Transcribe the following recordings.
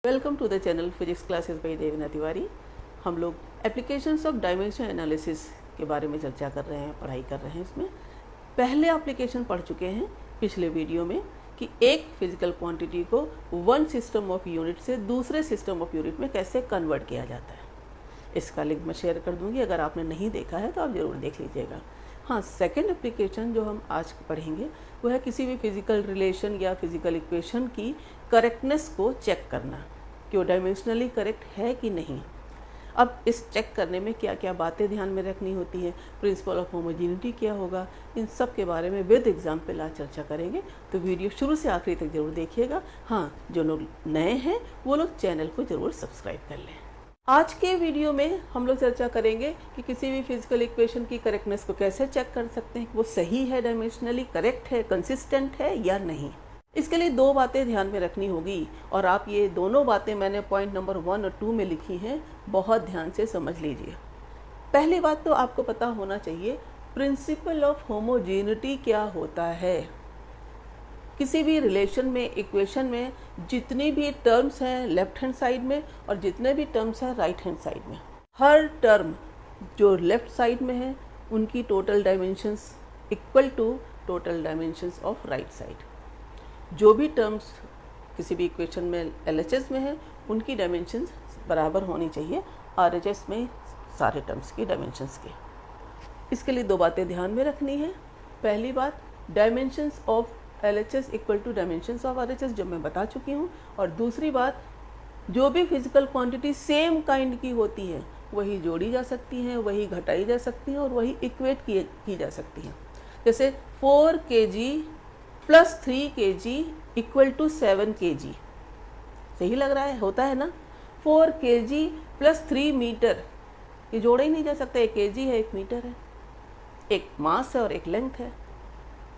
Welcome to the channel physics classes by Devna Tiwari. हम लोग applications of dimension analysis के बारे में चर्चा कर रहे हैं, पढ़ाई कर रहे हैं। इसमें पहले एप्लीकेशन पढ़ चुके हैं पिछले वीडियो में कि एक फिजिकल क्वांटिटी को वन सिस्टम ऑफ यूनिट से दूसरे सिस्टम ऑफ यूनिट में कैसे कन्वर्ट किया जाता है। इसका लिंक मैं शेयर कर दूंगी, अगर आपने नहीं देखा है तो आप ज़रूर देख लीजिएगा। हाँ, सेकेंड एप्लीकेशन जो हम आज पढ़ेंगे वो है किसी भी फिजिकल रिलेशन या फिजिकल इक्वेशन की करेक्टनेस को चेक करना कि वो डायमेंशनली करेक्ट है कि नहीं। अब इस चेक करने में क्या क्या बातें ध्यान में रखनी होती हैं, प्रिंसिपल ऑफ होमोजेनिटी क्या होगा, इन सब के बारे में विद एग्जाम्पल आज चर्चा करेंगे। तो वीडियो शुरू से आखिरी तक जरूर देखिएगा। हाँ, जो लोग नए हैं वो लोग चैनल को जरूर सब्सक्राइब कर लें। आज के वीडियो में हम लोग चर्चा करेंगे कि किसी भी फिजिकल इक्वेशन की करेक्टनेस को कैसे चेक कर सकते हैं, वो सही है, डायमेंशनली करेक्ट है, कंसिस्टेंट है या नहीं। इसके लिए दो बातें ध्यान में रखनी होगी और आप ये दोनों बातें मैंने पॉइंट नंबर 1 और 2 में लिखी हैं, बहुत ध्यान से समझ लीजिए। पहली बात तो आपको पता होना चाहिए प्रिंसिपल ऑफ होमोजेनिटी क्या होता है। किसी भी रिलेशन में, इक्वेशन में जितनी भी टर्म्स हैं लेफ्ट हैंड साइड में और जितने भी टर्म्स हैं राइट हैंड साइड में, हर टर्म जो लेफ्ट साइड में है उनकी total dimensions equal to total dimensions of right side. जो भी टर्म्स किसी भी इक्वेशन में LHS में है उनकी डायमेंशंस बराबर होनी चाहिए RHS में सारे टर्म्स की डायमेंशंस के। इसके लिए दो बातें ध्यान में रखनी है। पहली बात, dimensions of LHS equal to dimensions of RHS, जो मैं बता चुकी हूँ। और दूसरी बात, जो भी फिजिकल क्वांटिटी सेम काइंड की होती है वही जोड़ी जा सकती हैं, वही घटाई जा सकती हैं और वही इक्वेट की जा सकती हैं। जैसे 4 kg plus 3 kg equal to 7 kg। सही लग रहा है, होता है ना। 4 kg प्लस 3 मीटर, ये जोड़ा ही नहीं जा सकता। 1 kg है, 1 मीटर है, एक मास है और एक लेंथ है।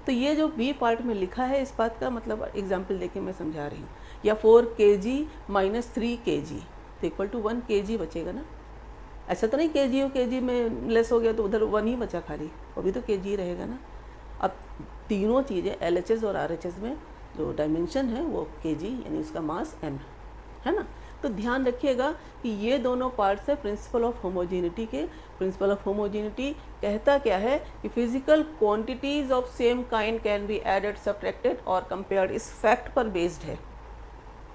तो ये जो बी पार्ट में लिखा है इस बात का मतलब एग्जाम्पल देके मैं समझा रही हूँ। या 4 kg माइनस 3 kg तो इक्वल टू 1 kg बचेगा ना। ऐसा तो नहीं kg और kg में लेस हो गया तो उधर 1 ही बचा खाली, वो भी तो kg रहेगा ना। अब तीनों चीज़ें LHS और RHS में जो डायमेंशन है वो kg यानी उसका मास m है ना। तो ध्यान रखिएगा कि ये दोनों पार्ट्स हैं प्रिंसिपल ऑफ होमोजेनिटी के। प्रिंसिपल ऑफ होमोजेनिटी कहता क्या है कि physical quantities of same kind can be added, subtracted और कंपेयर्ड। इस फैक्ट पर बेस्ड है।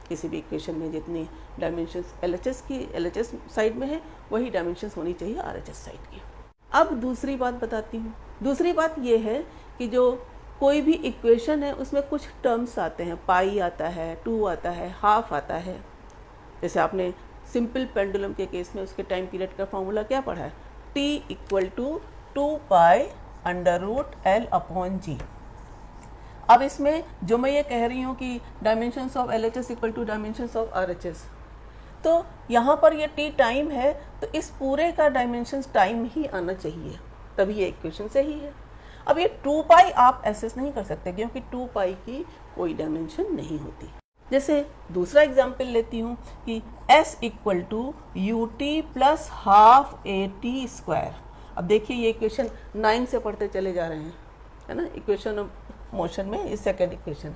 किसी भी इक्वेशन में जितनी डायमेंशंस LHS साइड में है वही डायमेंशंस होनी चाहिए RHS साइड की। अब दूसरी बात बताती हूँ। दूसरी बात ये है कि जो कोई भी इक्वेशन है उसमें कुछ टर्म्स आते हैं, पाई आता है, 2 आता है, हाफ आता है। जैसे आपने सिंपल पेंडुलम के केस में उसके टाइम पीरियड का फॉर्मूला क्या पढ़ा है, T equal to 2 pi √L/G। अब इसमें जो मैं ये कह रही हूँ कि dimensions of LHS equal to dimensions of RHS, तो यहाँ पर ये T टाइम है तो इस पूरे का डायमेंशंस टाइम ही आना चाहिए, तभी ये इक्वेशन सही है। अब ये 2 पाई आप एसेस नहीं कर सकते क्योंकि 2 पाई की कोई डायमेंशन नहीं होती। जैसे दूसरा एग्जाम्पल लेती हूँ कि S equal to UT plus half AT square. अब देखिए ये इक्वेशन 9 से पढ़ते चले जा रहे हैं, है ना। इक्वेशन ऑफ मोशन में इस सेकेंड इक्वेशन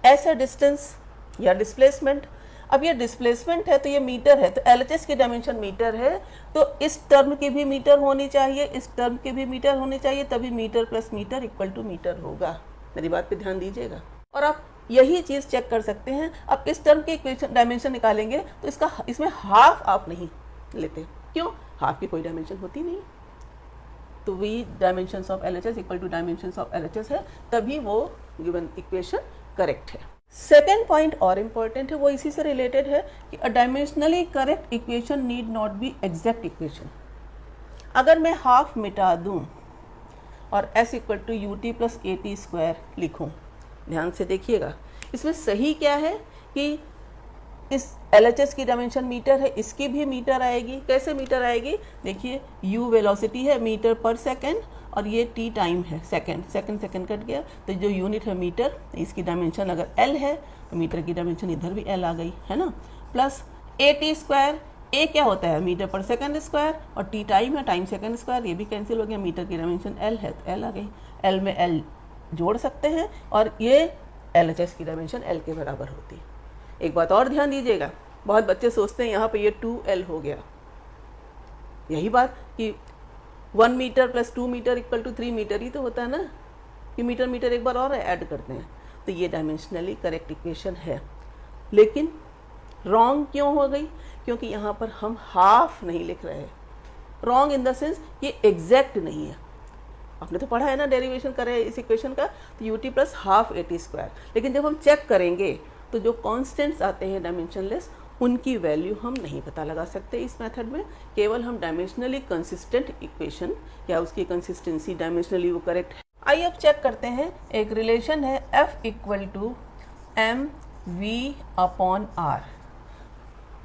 S है डिस्टेंस या डिस्प्लेसमेंट। अब ये डिस्प्लेसमेंट है तो ये मीटर है, तो LHS की डायमेंशन मीटर है, तो इस टर्म की भी मीटर होनी चाहिए, इस टर्म की भी मीटर होनी चाहिए, तभी metre plus metre equal to metre होगा। मेरी बात पे ध्यान दीजिएगा। और आप यही चीज़ चेक कर सकते हैं। अब इस टर्म की इक्वेशन डायमेंशन निकालेंगे तो इसमें हाफ आप नहीं लेते। क्यों? हाफ की कोई डायमेंशन होती नहीं। तो we dimensions of LHS equal to dimensions of LHS है, तभी वो गिवन इक्वेशन करेक्ट है। सेकेंड पॉइंट और इम्पोर्टेंट है, वो इसी से रिलेटेड है कि uh dimensionally correct equation need not be exact equation. अगर मैं हाफ मिटा दूं और S equal to UT plus AT square लिखूं, ध्यान से देखिएगा, इसमें सही क्या है कि इस LHS की डायमेंशन मीटर है, इसकी भी मीटर आएगी। कैसे मीटर आएगी? देखिए, U वेलोसिटी है मीटर पर सेकेंड और ये T टाइम है, सेकेंड कट गया तो जो यूनिट है मीटर, इसकी डायमेंशन अगर L है तो मीटर की डायमेंशन इधर भी L आ गई, है ना। प्लस AT स्क्वायर, A क्या होता है मीटर पर सेकेंड स्क्वायर और T टाइम है, टाइम सेकेंड स्क्वायर, ये भी कैंसिल हो गया। मीटर की डायमेंशन L है तो L आ गई, L में L जोड़ सकते हैं और ये LHS की डायमेंशन L के बराबर होती है। एक बात और ध्यान दीजिएगा, बहुत बच्चे सोचते हैं यहाँ पे ये 2L हो गया, यही बात कि 1 metre plus 2 metre equal to 3 metre ही तो होता है ना, कि मीटर मीटर एक बार और ऐड करते हैं, तो ये डायमेंशनली करेक्ट इक्वेशन है। लेकिन रॉन्ग क्यों हो गई? क्योंकि यहाँ पर हम हाफ नहीं लिख रहे हैं। रॉन्ग इन द सेंस ये एग्जैक्ट नहीं है। आपने तो पढ़ा है ना, डेरिवेशन करे इस इक्वेशन का, तो UT plus half eighty square. लेकिन जब हम चेक करेंगे तो जो कॉन्स्टेंट्स आते हैं डायमेंशनलेस, उनकी वैल्यू हम नहीं पता लगा सकते इस मेथड में। केवल हम डायमेंशनली कंसिस्टेंट इक्वेशन या उसकी कंसिस्टेंसी डायमेंशनली वो करेक्ट है। आइए अब चेक करते हैं। एक रिलेशन है F equal to M V upon R.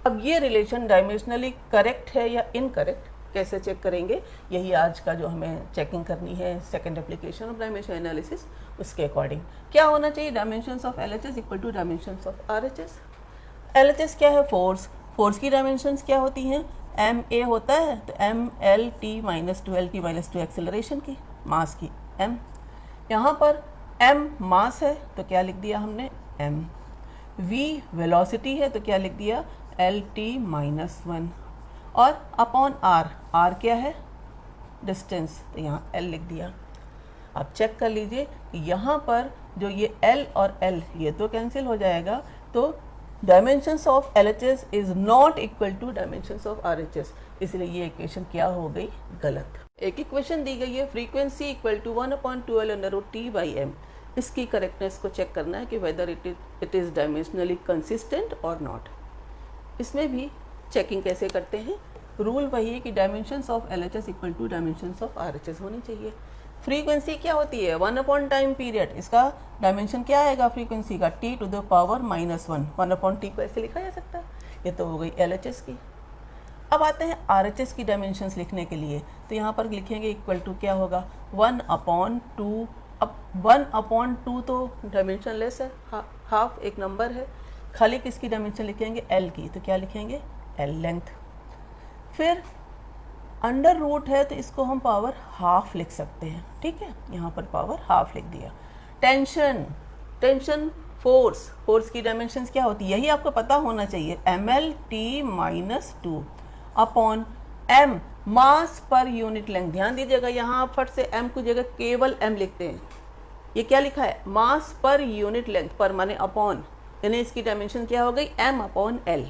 अब ये रिलेशन डायमेंशनली करेक्ट है या इनकरेक्ट, कैसे चेक करेंगे, यही आज का जो हमें चेकिंग करनी है second application of dimension analysis. उसके अकॉर्डिंग क्या होना चाहिए, dimensions of LHS equal to dimensions of RHS। LHS क्या है, फोर्स। फोर्स की डायमेंशंस क्या होती हैं, MA होता है तो MLT minus 2LT minus 2 acceleration की, मास की M। यहाँ पर M मास है तो क्या लिख दिया हमने M। V वेलोसिटी है तो क्या लिख दिया LT माइनस 1। और अपॉन R, R क्या है डिस्टेंस, तो यहाँ L लिख दिया। आप चेक कर लीजिए यहाँ पर जो ये L और L ये तो कैंसिल हो जाएगा, तो dimensions of LHS is not equal to dimensions of RHS, इसलिए ये इक्वेशन क्या हो गई, गलत। एक इक्वेशन दी गई है frequency equal to 1/2L under root T by M। इसकी करेक्टनेस को चेक करना है कि whether it is dimensionally consistent और नॉट। इसमें भी चेकिंग कैसे करते हैं, रूल वही है कि dimensions of LHS equal to dimensions of RHS होनी चाहिए। फ्रीक्वेंसी क्या होती है, 1 अपॉन टाइम पीरियड, इसका डायमेंशन क्या आएगा फ्रीक्वेंसी का, T to the power minus 1, 1 upon T को ऐसे लिखा जा सकता है। ये तो हो गई LHS की। अब आते हैं RHS की डायमेंशंस लिखने के लिए, तो यहाँ पर लिखेंगे इक्वल टू क्या होगा 1/2। अब 1/2 तो डायमेंशन लेस है, हाफ एक नंबर है, खाली किसकी डायमेंशन लिखेंगे, L की, तो क्या लिखेंगे L लेंथ। फिर अंडर रूट है तो इसको हम पावर हाफ लिख सकते हैं, ठीक है, यहाँ पर पावर हाफ लिख दिया। टेंशन फोर्स, फोर्स की डायमेंशंस क्या होती है, यही आपको पता होना चाहिए, MLT माइनस 2 अपॉन M मास पर यूनिट लेंथ। ध्यान दीजिएगा यहाँ आप फट से M की जगह केवल M लिखते हैं, ये क्या लिखा है मास पर यूनिट लेंथ, पर माने अपॉन, यानी इसकी डायमेंशन क्या हो गई M अपॉन L।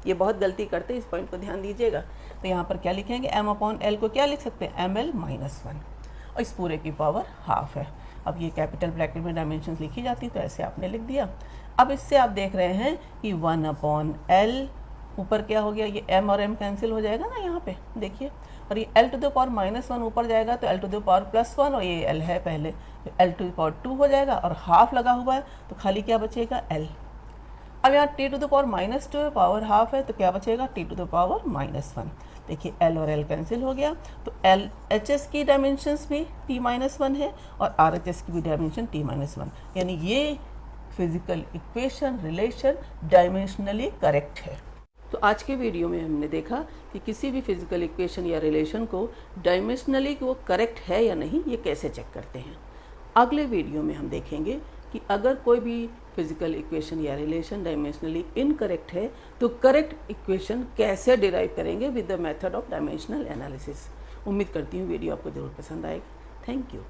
ये बहुत गलती करते हैं, इस पॉइंट को ध्यान दीजिएगा। तो यहाँ पर क्या लिखेंगे M अपॉन L को क्या लिख सकते हैं ML माइनस 1, और इस पूरे की पावर हाफ है। अब ये कैपिटल ब्रैकेट में डायमेंशंस लिखी जाती है तो ऐसे आपने लिख दिया। अब इससे आप देख रहे हैं कि 1 अपॉन L ऊपर क्या हो गया, ये M और M कैंसिल हो जाएगा ना यहाँ पे देखिए, और ये L to the power minus 1 ऊपर जाएगा तो L to the power plus 1, और ये L है पहले तो L टू द पावर 2 हो जाएगा, और हाफ लगा हुआ है तो खाली क्या बचेगा L। अब यहाँ T to the power minus 2 power half है तो क्या बचेगा T to the power minus 1। देखिए L और L कैंसिल हो गया, तो LHS की डायमेंशंस भी T माइनस 1 है और RHS की भी डायमेंशन T माइनस 1, यानी ये physical equation relation dimensionally correct है। तो आज के वीडियो में हमने देखा कि किसी भी फिजिकल इक्वेशन या रिलेशन को डायमेंशनली वो करेक्ट है या नहीं, ये कैसे चेक करते हैं। अगले वीडियो में हम देखेंगे कि अगर कोई भी फिजिकल इक्वेशन या रिलेशन डायमेंशनली इनकरेक्ट है तो करेक्ट इक्वेशन कैसे डिराइव करेंगे with the method of dimensional analysis. उम्मीद करती हूँ वीडियो आपको जरूर पसंद आएगा। Thank you.